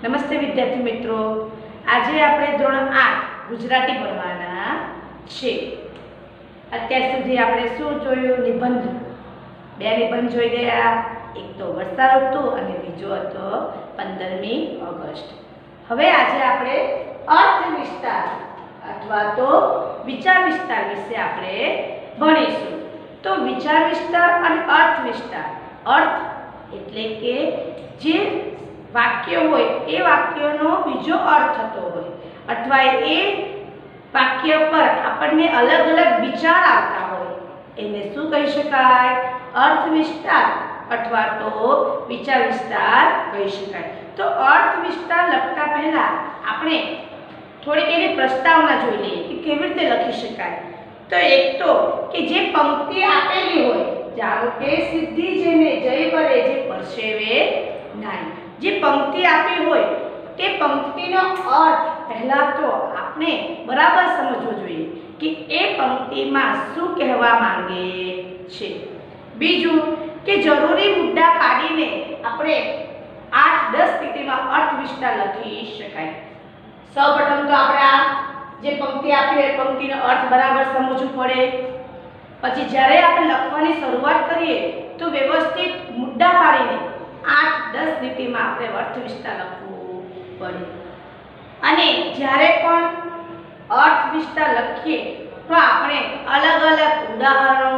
નમસ્તે વિદ્યાર્થી મિત્રો, આજે આપણે ધોરણ 8 ગુજરાતી ભણવાના છે। અત્યાર સુધી આપણે શું જોયું? નિબંધ, બે નિબંધ જોઈ ગયા। એક તો વર્ષા ઋતુ અને બીજો હતો 15મી ઓગસ્ટ। હવે આજે આપણે અર્થ વિસ્તાર અથવા તો વિચાર વિસ્તાર વિશે આપણે ભણીશું। તો વિચાર વિસ્તાર અને અર્થ વિસ્તાર, અર્થ એટલે કે જે વાક્ય હોય એ વાક્યનો બીજો અર્થ થતો હોય અથવા એ વાક્ય પર આપણને અલગ અલગ વિચાર આવતા હોય એને શું કહી શકાય? અર્થ વિસ્તાર અથવા તો વિચાર વિસ્તાર કહી શકાય। તો અર્થ વિસ્તાર લખતા પહેલા આપણે થોડીક એની પ્રસ્તાવના જોઈ લઈએ કે કેવી રીતે લખી શકાય। તો એક તો કે જે પંક્તિ આપેલી હોય, ધારો કે સિદ્ધિ જેને જય વરે જે પરસેવે નાય, જે પંક્તિ આપી હોય તે પંક્તિનો અર્થ પહેલા તો આપણે બરાબર સમજવો જોઈએ કે એ પંક્તિમાં શું કહેવા માંગે છે। બીજું કે જરૂરી મુદ્દા પાડીને આપણે 8-10 સ્થિતિમાં અર્થ વિસ્તાર લખી શકાય। સૌપ્રથમ તો આપણે આ જે પંક્તિ આપી હોય પંક્તિનો અર્થ બરાબર સમજવું પડે। પછી જ્યારે આપણે લખવાની શરૂઆત કરીએ તો વ્યવસ્થિત મુદ્દા પાડીને 8-10 સ્થિતિમાં આપણે અર્થ વિસ્તાર લખવું પડે। અને જ્યારે પણ અર્થ વિસ્તાર લખીએ તો આપણે અલગ અલગ ઉદાહરણો,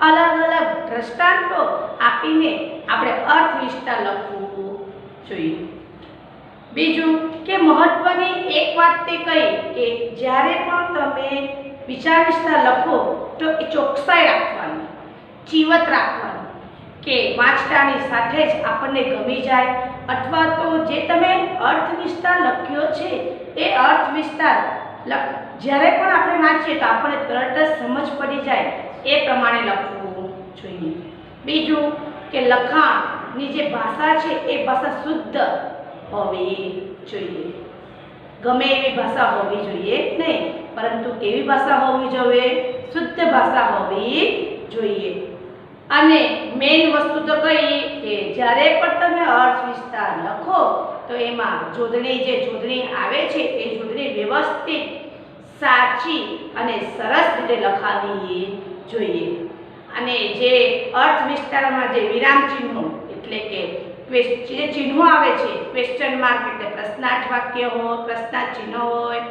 અલગ અલગ દ્રષ્ટાંતો આપીને આપણે અર્થ વિસ્તાર લખવું જોઈએ। બીજું કે મહત્વની એક વાત તે કહી કે જ્યારે પણ તમે વિચાર વિસ્તાર લખો તો એ ચોકસાઈ રાખવાની, ચીવત રાખવાની કે વાંચતાની સાથે જ આપણને ગમી જાય અથવા તો જે તમે અર્થ વિસ્તાર લખ્યો છે એ અર્થ વિસ્તાર જ્યારે પણ આપણે વાંચીએ તો આપણને તરત જ સમજ પડી જાય એ પ્રમાણે લખવું જોઈએ। બીજું કે લખાણની જે ભાષા છે એ ભાષા શુદ્ધ હોવી જોઈએ, ગમે એવી ભાષા હોવી જોઈએ નહીં, પરંતુ કેવી ભાષા હોવી જોઈએ? શુદ્ધ ભાષા હોવી જોઈએ। અને મેઇન વસ્તુ તો કઈ કે જ્યારે પણ તમે અર્થ વિસ્તાર લખો તો એમાં જોડણી જે જોડણી આવે છે એ જોડણી વ્યવસ્થિત, સાચી અને સરસ રીતે લખાવી જોઈએ। અને જે અર્થ વિસ્તારમાં જે વિરામ ચિહ્નો એટલે કે જે ચિહ્નો આવે છે, ક્વેશ્ચન માર્ક એટલે પ્રશ્નાર્થ વાક્ય હોય, પ્રશ્નાર્થ ચિહ્ન હોય,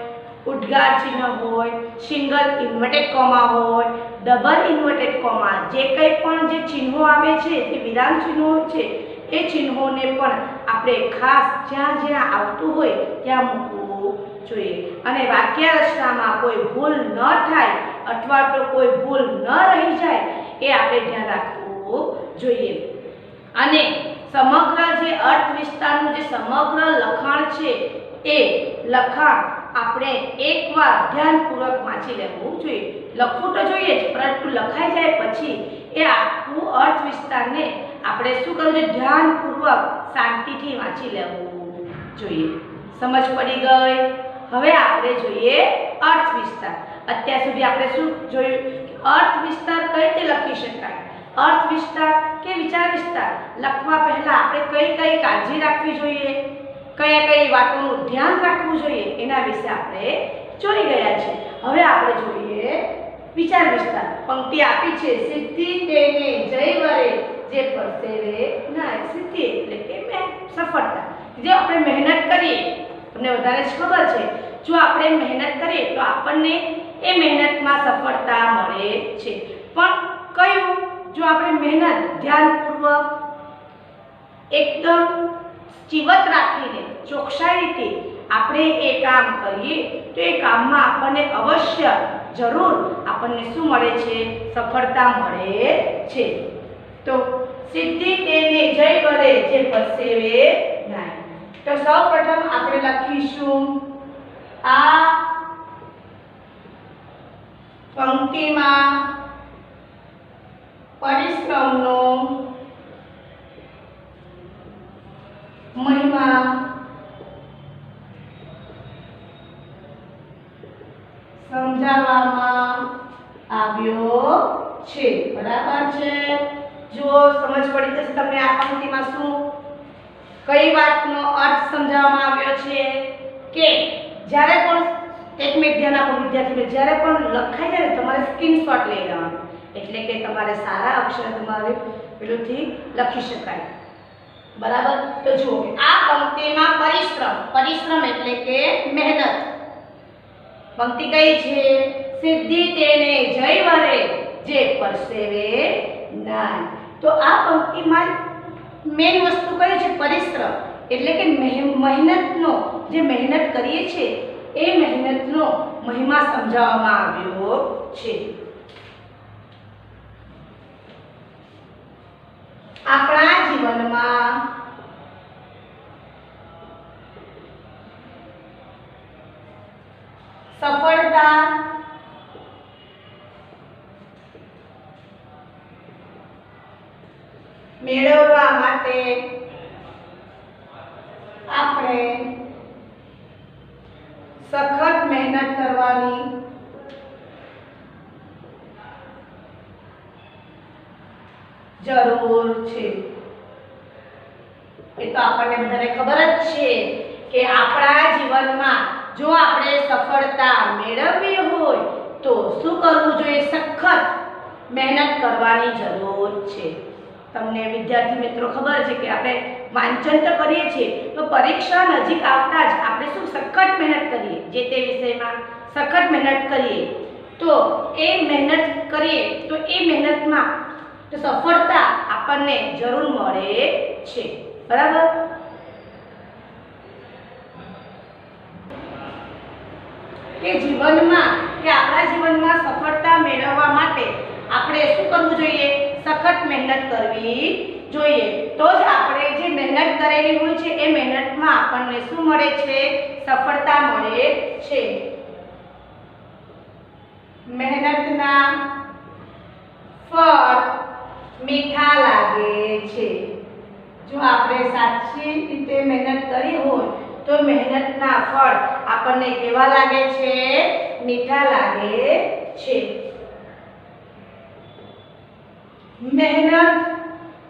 ઉદ્ગાર ચિહ્ન હોય, સિંગલ ઇન્વર્ટેડ કોમા હોય, ડબલ ઇન્વર્ટેડ કોમા, જે કંઈ પણ જે ચિહ્નો આવે છે, જે વિરામ ચિહ્નો છે એ ચિહ્નોને પણ આપણે ખાસ જ્યાં જ્યાં આવતું હોય ત્યાં મૂકવું જોઈએ। અને વાક્ય રચનામાં કોઈ ભૂલ ન થાય અથવા તો કોઈ ભૂલ ન રહી જાય એ આપણે ધ્યાન રાખવું જોઈએ। અને સમગ્ર જે અર્થ વિસ્તારનું જે સમગ્ર લખાણ છે એ લખાણ આપણે એકવાર ધ્યાનપૂર્વક વાંચી લેવું જોઈએ। લખવું તો જોઈએ જ, પરંતુ લખાઈ જાય પછી એ આખું અર્થ વિસ્તારને આપણે શું કરવું જોઈએ? ધ્યાનપૂર્વક શાંતિથી વાંચી લેવું જોઈએ। સમજ પડી ગઈ? હવે આપણે જોઈએ અર્થ વિસ્તાર। અત્યાર સુધી આપણે શું જોયું? અર્થ વિસ્તાર કઈ રીતે લખી શકાય? અર્થ વિસ્તાર કે વિચાર વિસ્તાર લખવા પહેલા આપણે કઈ કઈ કાળજી રાખવી જોઈએ, કયા કઈ વાતોનું ધ્યાન રાખવું જોઈએ એના વિશે આપણે જોઈ ગયા છે। હવે આપણે જોઈએ વિચાર વિસ્તાર। પંક્તિ આપી છે સિદ્ધિ તેને જય વરે જે પરસેવે નાય। સિદ્ધિ એટલે કે સફળતા। જો આપણે મહેનત કરીએ, તમને વધારે જ ખબર છે, જો આપણે મહેનત કરીએ તો આપણને એ મહેનતમાં સફળતા મળે છે। પણ કયું? જો આપણે મહેનત ધ્યાનપૂર્વક એકદમ ચીવત રાખીને ચોકસાઈ રીતે આપણે એ કામ કરીએ તો એ કામમાં આપણને અવશ્ય જરૂર આપણને શું મળે છે? સફળતા મળે છે। તો સિદ્ધિ તેને જય વરે જે પરસેવે નાય। તો સૌપ્રથમ આપણે લખીશું આ પંક્તિમાં પરિશ્રમનો મહિમા સમજાવવામાં આવ્યો છે। બરાબર છે? જો સમજ પડી જશે તમને આ પંક્તિમાં શું કઈ વાતનો અર્થ સમજાવવામાં આવ્યો છે કે જ્યારે પણ એક મિનિટ ધ્યાન આપો વિદ્યાર્થીઓ, જ્યારે પણ લખાય છે ને તમારે સ્ક્રીનશોટ લઈ લેવાનો, એટલે કે તમારે સારા અક્ષર તમારે પેલુંથી લખી શકાય. બરાબર. તો જુઓ કે આ પંક્તિમાં પરિશ્રમ, પરિશ્રમ એટલે કે મહેનત. પંક્તિ કઈ છે? સિદ્ધિ તેને જય વરે જે પરસેવે નાય. તો આ પંક્તિમાં મેન વસ્તુ કઈ છે? પરિશ્રમ એટલે કે મહેનતનો, જે મહેનત કરીએ છીએ એ મહેનતનો મહિમા સમજાવવામાં આવ્યો છે. આપણા જીવનમાં સફળતા મેળવવા માટે આપણે સખત મહેનત કરવાની જરૂર છે. એ તો આપણને બધાને ખબર જ છે કે આપણા જીવનમાં જો આપણે સફળતા મેળવવી હોય તો શું કરવું જોઈએ? સખત મહેનત કરવાની જરૂર છે. તમને વિદ્યાર્થી મિત્રો ખબર છે કે આપણે વાંચન તો કરીએ છીએ, તો પરીક્ષા નજીક આવતા જ આપણે શું સખત મહેનત કરીએ, જે તે વિષયમાં સખત મહેનત કરીએ, તો એ મહેનત કરીએ તો એ મહેનતમાં તો સફળતા આપણને જરૂર મળે છે. બરાબર. કે જીવનમાં કે આપણા જીવનમાં સફળતા મેળવવા માટે આપણે શું કરવું જોઈએ? સખત મહેનત કરવી જોઈએ. તો જ આપણે જે મહેનત કરેલી હોય છે એ મહેનતમાં આપણને શું મળે છે? સફળતા મળે છે. મહેનતના ફળ મીઠા લાગે છે. જો આપણે સાચી રીતે મહેનત કરી હોય તો મહેનતના ફળ આપણને કેવા લાગે છે? મીઠા લાગે છે. મહેનત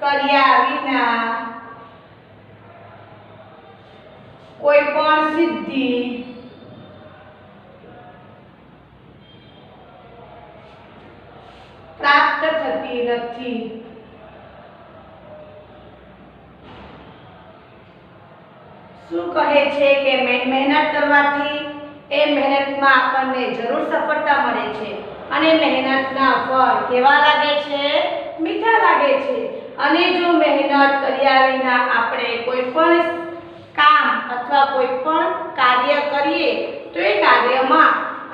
કર્યા વિના કોઈ પણ સિદ્ધિ પ્રાપ્ત થતી નથી. શું કહે છે કે મહેનત કરવાથી એ મહેનતમાં આપણને જરૂર સફળતા મળે છે અને મહેનતના ફળ કેવા લાગે છે? મીઠા લાગે છે. અને જો મહેનત કર્યા વિના આપણે કોઈ પણ કામ અથવા કોઈ પણ કાર્ય કરીએ તો એ કાર્યમાં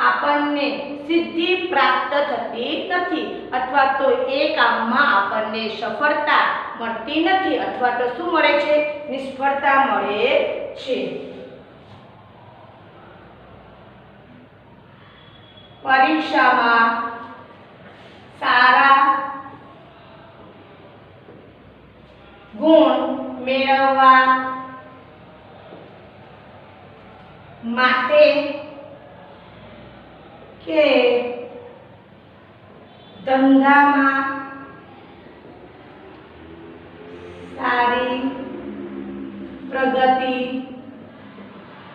આપણને સિદ્ધિ પ્રાપ્ત થતી નથી, અથવા તો એ કામમાં આપણને સફળતા મળતી નથી, અથવા તો શું મળે છે? નિષ્ફળતા મળે છે. પરીક્ષામાં સારા ગુણ મેળવવા માટે કે ધંધામાં સારી પ્રગતિ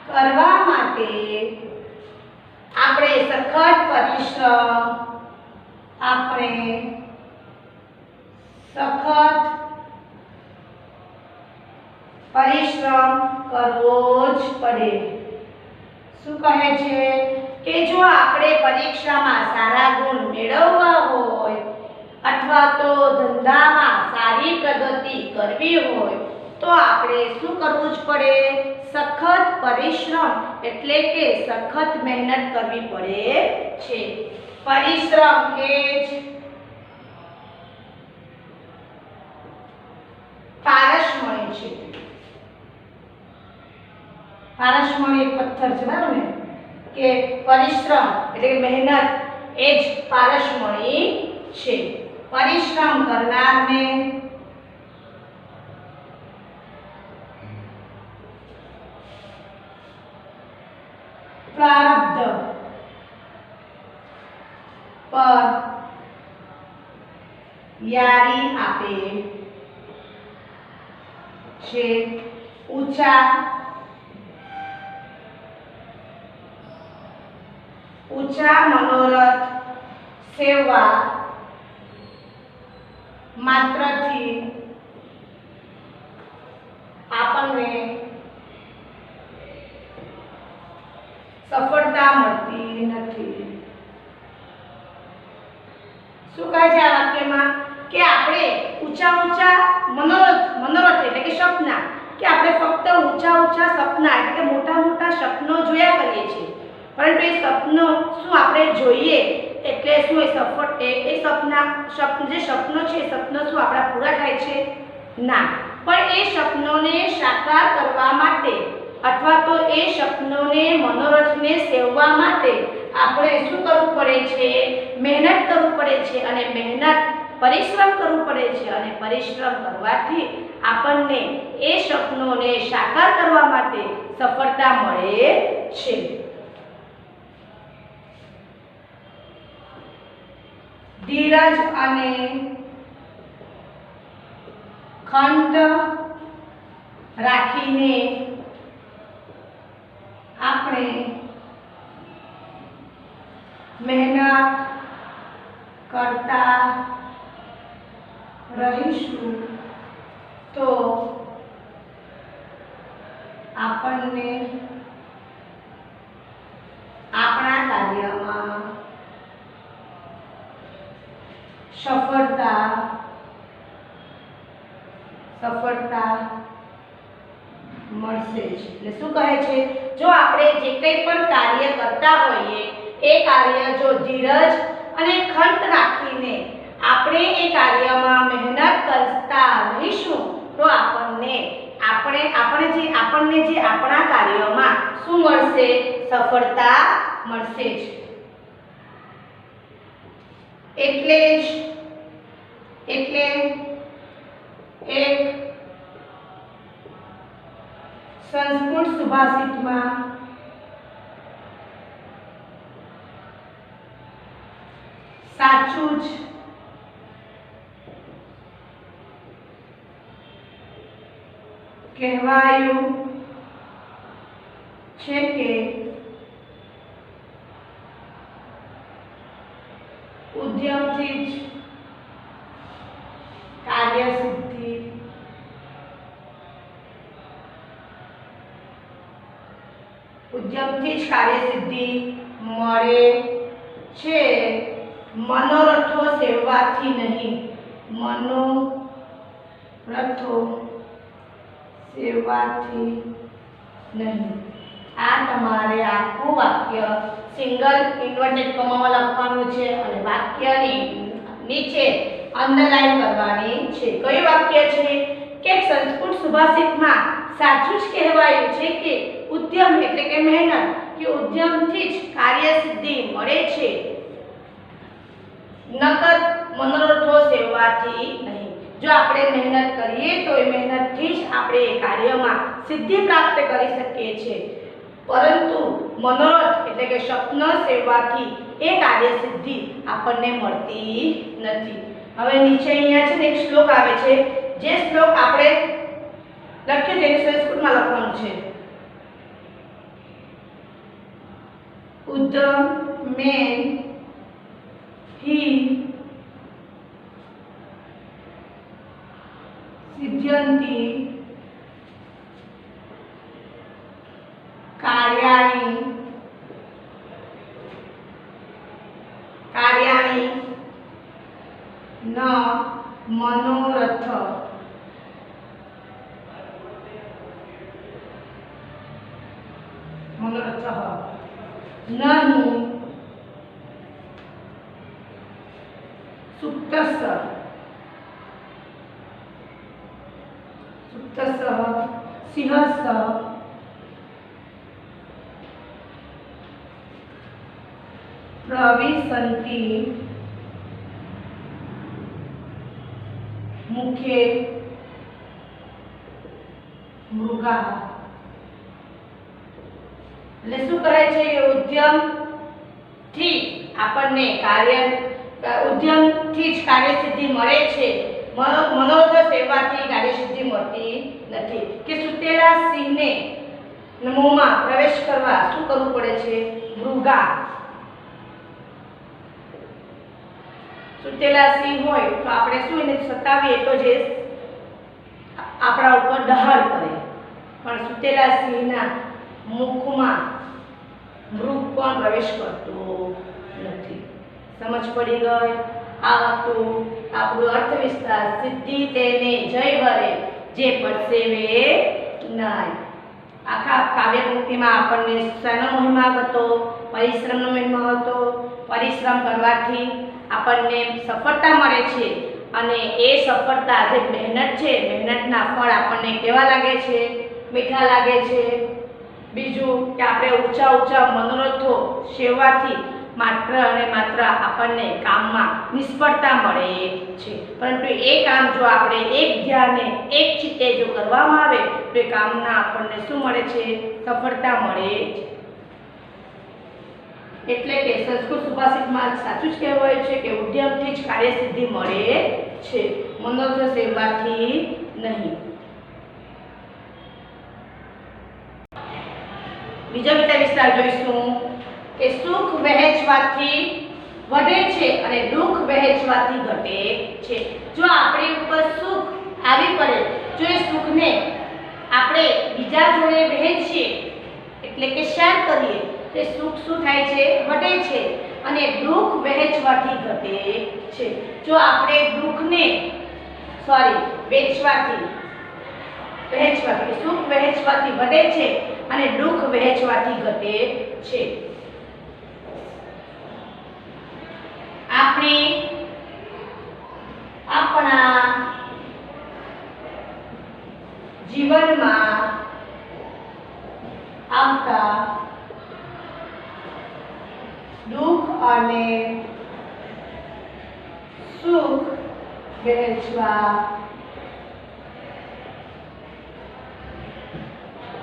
કરવા માટે આપણે સખત પરિશ્રમ કરવો જ પડે. શું કહે છે કે જો આપણે પરીક્ષામાં સારા ગુણ મેળવવા હોય અથવા તો ધંધામાં સારી પ્રગતિ કરવી હોય તો આપણે શું કરવું જ પડે? સખત પરિશ્રમ એટલે કે સખત મહેનત કરવી પડે છે. પરિશ્રમ એ જ પારસમણી છે. પારસમણી એક પથ્થર છે, બરાબર ને? કે પરિશ્રમ એટલે કે મહેનત એ જ પારસમણી છે. પરિશ્રમ કરનારને પ્રારબ્ધ પર યારી આપે છે. ઊંચા મનોરથ સેવા માત્રથી આપણને સફળતા મળતી નથી. શું કહે છે આ વાક્યમાં કે આપણે ઊંચા મનોરથ એટલે કે સપના, કે આપણે ફક્ત ઊંચા સપના એટલે કે મોટા સપનો જોયા કરીએ છીએ, પરંતુ એ સપનો શું આપણે જોઈએ એટલે શું એ સફળ એ સપનો છે, એ સપનો શું આપણા પૂરા થાય છે? ના. પણ એ સપનોને સાકાર કરવા માટે અથવા તો એ સપનોને મનોરથને સેવવા માટે આપણે શું કરવું પડે છે? મહેનત કરવું પડે છે, અને પરિશ્રમ કરવું પડે છે, અને પરિશ્રમ કરવાથી આપણને એ સપનોને સાકાર કરવા માટે સફળતા મળે છે. ધીરજ અને ખંત રાખીને આપણે મહેનત કરતા રહીશું તો આપણને આપણા કાર્યમાં સફળતા મળશે જ. એટલે શું કહે છે? જો આપણે જે કંઈ પણ કાર્ય કરતા હોઈએ એ કાર્ય જો ધીરજ અને ખંત રાખીને આપણે એ કાર્યમાં મહેનત કરતા રહીશું તો આપણને જે આપણા કાર્યમાં શું મળશે? સફળતા મળશે જ. એટલે એક સંસ્કૃત સુભાષિતમાં સાચું જ કહેવાયું છે કે ઉદ્યમથી જ કાર્યસિદ્ધિ મળે છે, મનોરથો સેવવાથી નહીં. આ તમારે આખું વાક્ય સિંગલ ઇન્વર્ટેડ કોમામાં લખવાનું છે અને વાક્યની નીચે અંડરલાઈન કરવાની છે. કયું વાક્ય છે? કે સંસ્કૃત સુભાષિતમાં સાચું જ કહેવાયું છે કે ઉદ્યમ એટલે કે મહેનત, કે ઉદ્યમથી જ કાર્યસિદ્ધિ મળે છે, નકર મનોરથો સેવવાથી નહીં. જો આપણે મહેનત કરીએ તો એ મહેનતથી જ આપણે એ કાર્યમાં સિદ્ધિ પ્રાપ્ત કરી શકીએ છીએ, પરંતુ મનોરથ એટલે કે સ્વપ્ન સેવવાથી એ કાર્યસિદ્ધિ આપણને મળતી નથી. હવે નીચે અહીંયા છે ને એક શ્લોક આવે છે, જે શ્લોક આપણે લખ્યું છે સંસ્કૃતમાં લખવાનું છે. ઉદ્યમ મેં ही सिद्ध्यन्ति कार्याणि न मनोरथ नहीं सुप्तस्य सिंहस्य प्रविशन्ति मुखे मृगा. એટલે શું કરે છે? એ ઉદ્યમથી આપણને ઉદ્યમથી જ કાર્યસિદ્ધિ મળે છે, મનોરથ સેવાથી કાર્યસિદ્ધિ મળતી નથી. કે સુતેલા સિંહને મોંમાં પ્રવેશ કરવા શું કરવું પડે છે? મૃગા. સુતેલા સિંહ હોય તો આપણે શું એને સતાવીએ તો જે આપણા ઉપર દહાડ કરે, પણ સુતેલા સિંહના મુખમાં મૃગ પણ પ્રવેશ કરતો નથી. સમજ પડી ગઈ? આ હતું આપણું અર્થ વિસ્તાર. સિદ્ધિ તેને જય વરે જે પરસેવે નહીં. આખા કાવ્ય પંક્તિમાં આપણને શાનો મહિમા હતો? પરિશ્રમનો મહિમા હતો. પરિશ્રમ કરવાથી આપણને સફળતા મળે છે અને એ સફળતા જે મહેનત છે, મહેનતના ફળ આપણને કેવા લાગે છે? મીઠા લાગે છે. બીજું કે આપણે ઊંચા ઊંચા મનોરથો સેવાથી માત્ર અને માત્ર આપણને કામમાં નિષ્ફળતા મળે છે, પરંતુ એ કામ જો આપણે એક ધ્યાને એક ચિત્તે જો કરવામાં આવે તો એ કામના આપણને શું મળે છે? સફળતા મળે છે. એટલે કે સંસ્કૃત સુભાષિતમાં સાચું જ કહેવાય છે કે ઉદ્યમથી જ કાર્યસિદ્ધિ મળે છે, મનોરથ સેવાથી નહીં. બીજો વિસ્તાર જોઈશું કે સુખ વહેંચવાથી વધે છે અને દુઃખ વહેંચવાથી ઘટે છે. જો આપણી ઉપર સુખ આવી પડે, જો એ સુખને આપણે બીજા જોડે વહેંચીએ એટલે કે શેર કરીએ, તે સુખ શું થાય છે? વધે છે અને દુઃખ વહેંચવાથી ઘટે છે. જો આપણે દુઃખને વહેંચવાથી સુખ વહેંચવાથી વધે છે અને દુઃખ વહેંચવાથી ઘટે છે. આપણે આપણા જીવનમાં આવતા દુઃખ અને સુખ વહેંચવા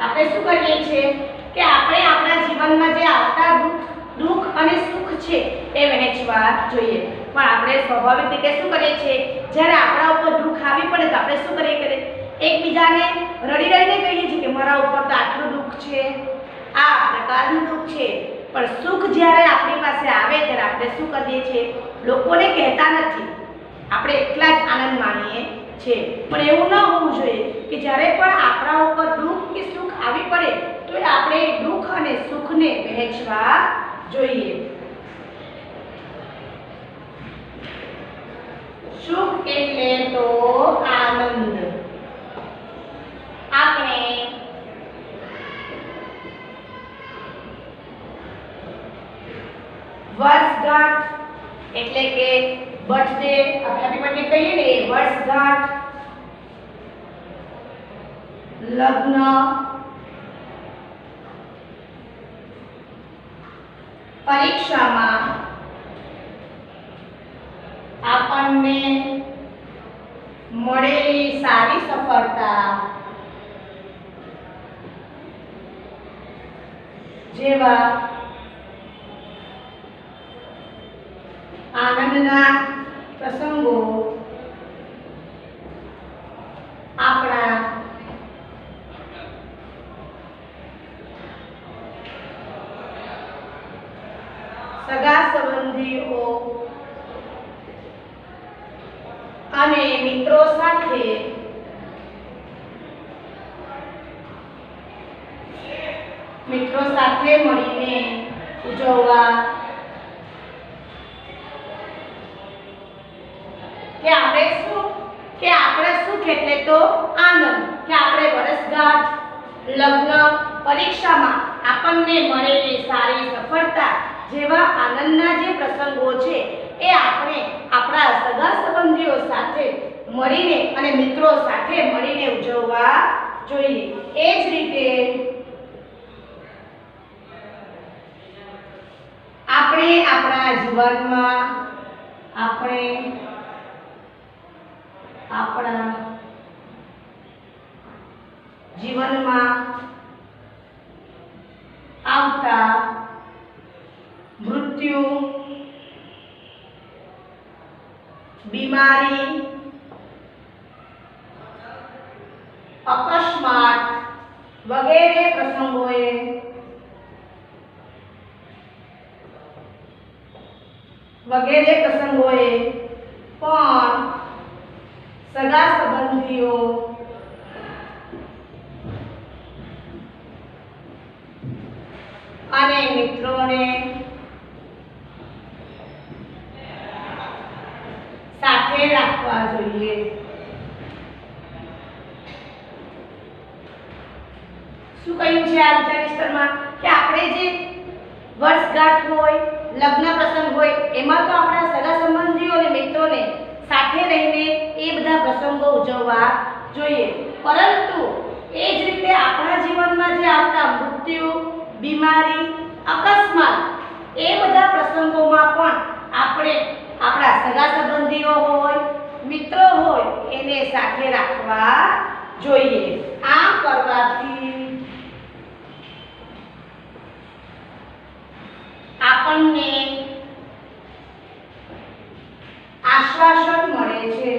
આપણે શું કરીએ છીએ કે આપણે આપણા જીવનમાં જે આવતા દુઃખ અને સુખ છે એ વહેંચવા જોઈએ. પણ આપણે સ્વાભાવિક રીતે શું કરીએ છીએ? જ્યારે આપણા ઉપર દુઃખ આવી પડે તો આપણે શું કરીએ? એકબીજાને રડી રડીને કહીએ છીએ કે મારા ઉપર તો આટલું દુઃખ છે, આ પ્રકારનું દુઃખ છે. પણ સુખ જ્યારે આપણી પાસે આવે ત્યારે આપણે શું કરીએ છીએ? લોકોને કહેતા નથી, આપણે એકલા જ આનંદ માણીએ છીએ. પણ એવું ન હોવું જોઈએ કે જ્યારે પણ આપણા ઉપર દુઃખ કે સુખ આવી પડે તો આપણે દુઃખ અને સુખને વહેંચવા જોઈએ. સુખ એટલે તો આનંદ. આપણે વર્ષગાંઠ એટલે કે બર્થડે, હેપી બર્થડે કહીએ ને, વર્ષગાંઠ, લગ્ન, પરીક્ષામાં આપણને મળેલી સારી સફળતા જેવા આનંદના પ્રસંગો આપણા સગા સંબંધીઓ અને મિત્રો સાથે મળીને ઉજવવા કે આપણે સુખ એટલે તો આનંદ. કે આપણે વર્ષગાંઠ, લગ્ન, પરીક્ષામાં આપણને મળેલી સારી સફળતા જેવા આનંદના જે પ્રસંગો છે એ આપણે આપણા સગા સંબંધીઓ સાથે મળીને અને મિત્રો સાથે મળીને ઉજવવા જોઈએ. એ જ રીતે આપણે આપણા જીવનમાં આવતા મૃત્યુ, બીમારી, વગેરે પ્રસંગોએ પણ સગા સંબંધીઓ અને મિત્રોને સાથે રાખવા જોઈએ. શું કહ્યું છે આ વિચાર વિસ્તરમાં કે આપણે જે વર્ષગાંઠ હોય, લગ્ન પ્રસંગ હોય, એમાં તો આપણા સગા સંબંધીઓ અને મિત્રોને સાથે રહીને એ બધા પ્રસંગો ઉજવવા જોઈએ. પરંતુ એ જ રીતે આપણા જીવનમાં જે આવતા મૃત્યુ, બીમારી, અકસ્માત એ બધા પ્રસંગોમાં પણ આપણે આપણા સગા સંબંધીઓ હોય, મિત્રો હોય એને સાથે રાખવા જોઈએ. આમ કરવાથી આપણને આશ્વાસન મળે છે.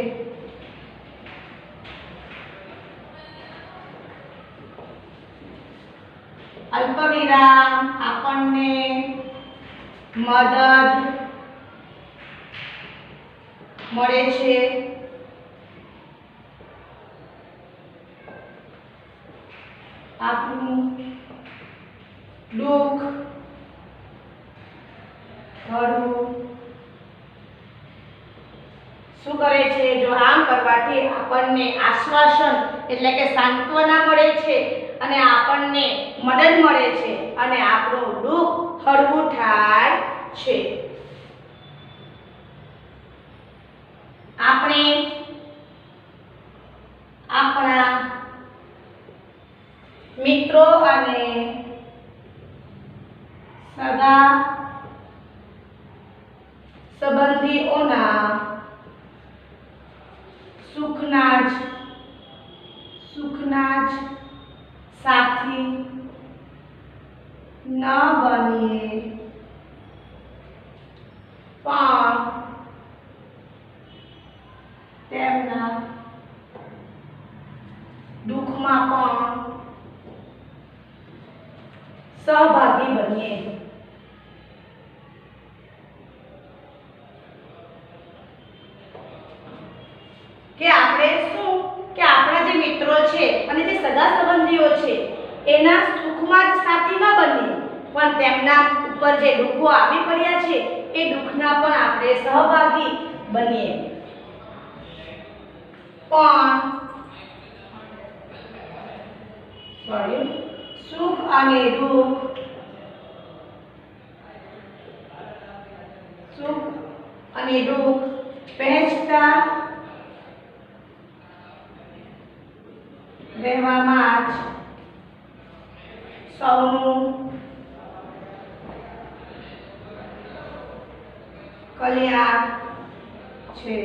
અલ્પવિરામ આપણને મદદ મળે છે. આપણું દુઃખ હળવું શું કરે છે? જો આમ કરવાથી આપણને આશ્વાસન એટલે કે સાંત્વના મળે છે અને આપણને મદદ મળે છે અને આપણું દુઃખ હળવું થાય છે. આપણે આપણા મિત્રો અને સગા સંબંધીઓના સુખના જ સાથી ન બનીએ પણ તેમના દુઃખમાં પણ સહભાગી બનીએ. કે આપણે શું કે આપણા જે મિત્રો છે અને જે સગા સંબંધીઓ છે એના સુખમાં જ સાથી ન બનીએ પણ તેમના ઉપર જે દુઃખો આવી પડ્યા છે એ દુઃખના પણ આપણે સહભાગી બનીએ. પણ સુખ અને દુઃખ વહેંચતા રહેવામાં જ સૌનું કલ્યાણ છે.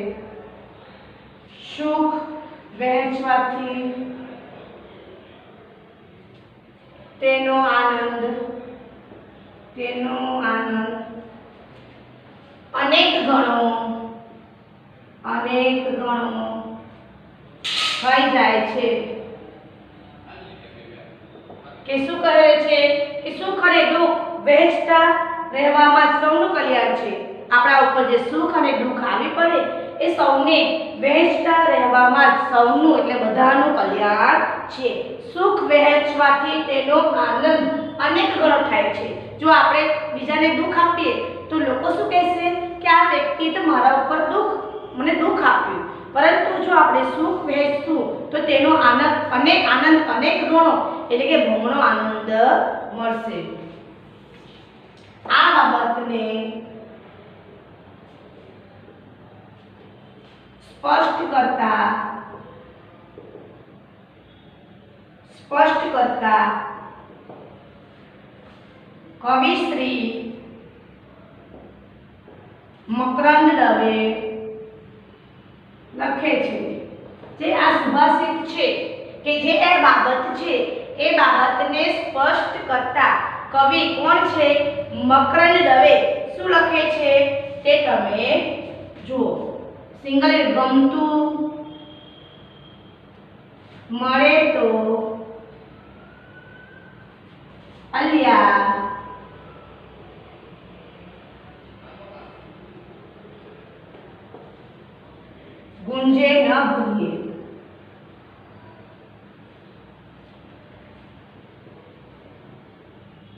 સુખ વહેંચવાથી તેનો આનંદ અનેક ગણો થઈ જાય છે. કે શું કરે છે કે સુખ અને દુઃખ વહેંચતા રહેવામાં સૌનું કલ્યાણ છે. આપણા ઉપર જે સુખ અને દુઃખ આવી પડે એ સૌને વહેંચતા રહેવામાં સૌનું એટલે બધાનું કલ્યાણ છે. સુખ વહેંચવાથી તેનો આનંદ અનેક ગણો થાય છે. જો આપણે બીજાને દુઃખ આપીએ તો લોકો શું કહેશે કે આ વ્યક્તિએ તો મારા ઉપર મને દુઃખ આપ્યું. પરંતુ જો આપણે સુખ વહેંચશું તો તેનો આનંદ અનેક ગણો એટલે કે બમણો આનંદ મળશે. આ બાબતને સ્પષ્ટ કરતા કવિ શ્રી મકરંદ દવે લખે છે. જે આ સુભાષિત છે કે જે એ બાબત છે એ બાબતને સ્પષ્ટ કરતા કવિ કોણ છે? મકરંદ દવે. શું લખે છે તે તમે જુઓ. સિંગલ ગમતું મળે તો અલિયા ગુંજે ન ભૂલીએ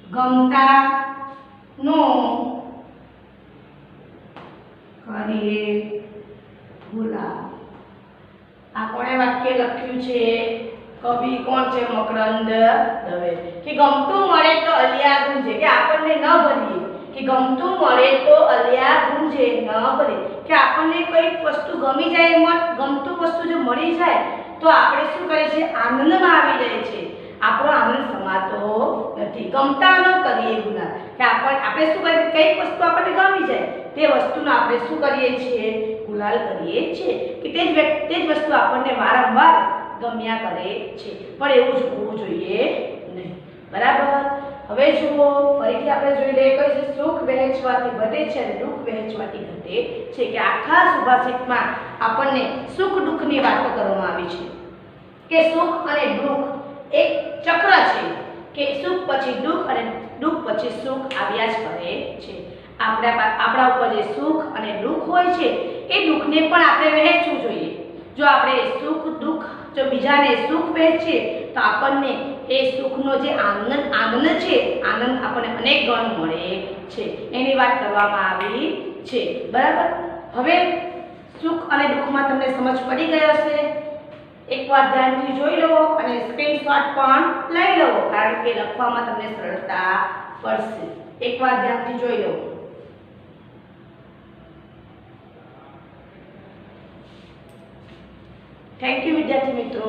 ગમતા નો કરીએ ભૂલા આ કોણે વાક્ય લખ્યું છે કવિ કોણ છે મકરંદ દવે કે ગમતું મળે તો અલિયા ગુંજે કે આપણને ન ભરીએ કે ગમતું મળે તો અલિયા ગુંજે ન ભરે કે આપણને કઈ વસ્તુ ગમી જાય ગમતું વસ્તુ જો મળી જાય તો આપણે શું કરે છે આનંદમાં આવી જાય છે આપણો આનંદ સમાતો નથી ગમતા ન કરીએ ગુના કે આપણે શું કરીએ કઈ વસ્તુ આપણને ગમી જાય તે વસ્તુનો આપણે શું કરીએ છીએ ગુલાલ કરીએ છીએ કે તે જ વસ્તુ આપણને વારંવાર ગમ્યા કરે છે પણ એવું જ હોવું જોઈએ નહીં બરાબર હવે જુઓ ફરીથી આપણે જોઈ લઈએ કે છે સુખ વહેંચવાથી વધે છે અને દુઃખ વહેંચવાથી ઘટે છે કે આખા સુભાષિતમાં આપણને સુખ દુઃખની વાતો કરવામાં આવી છે કે સુખ અને દુઃખ એક ચક્ર છે કે સુખ પછી દુઃખ અને દુઃખ પછી સુખ આવ્યા જ કરે છે આપણા ઉપર જે સુખ અને દુઃખ હોય છે એ દુઃખને પણ આપણે વહેંચવું જોઈએ જો આપણે સુખ દુઃખ જો બીજાને સુખ વહેંચીએ તો આપણને એ સુખનો જે આનંદ છે આનંદ આપણને અનેક ગણ મળે છે એની વાત કરવામાં આવી છે બરાબર હવે સુખ અને દુઃખમાં તમને સમજ પડી ગઈ હશે એકવાર ધ્યાનથી જોઈ લો અને સ્ક્રીનશોટ પણ લઈ લો કારણ કે લખવામાં તમને સરળતા પડશે એકવાર ધ્યાનથી જોઈ લો થેન્ક યુ વિદ્યાર્થી મિત્રો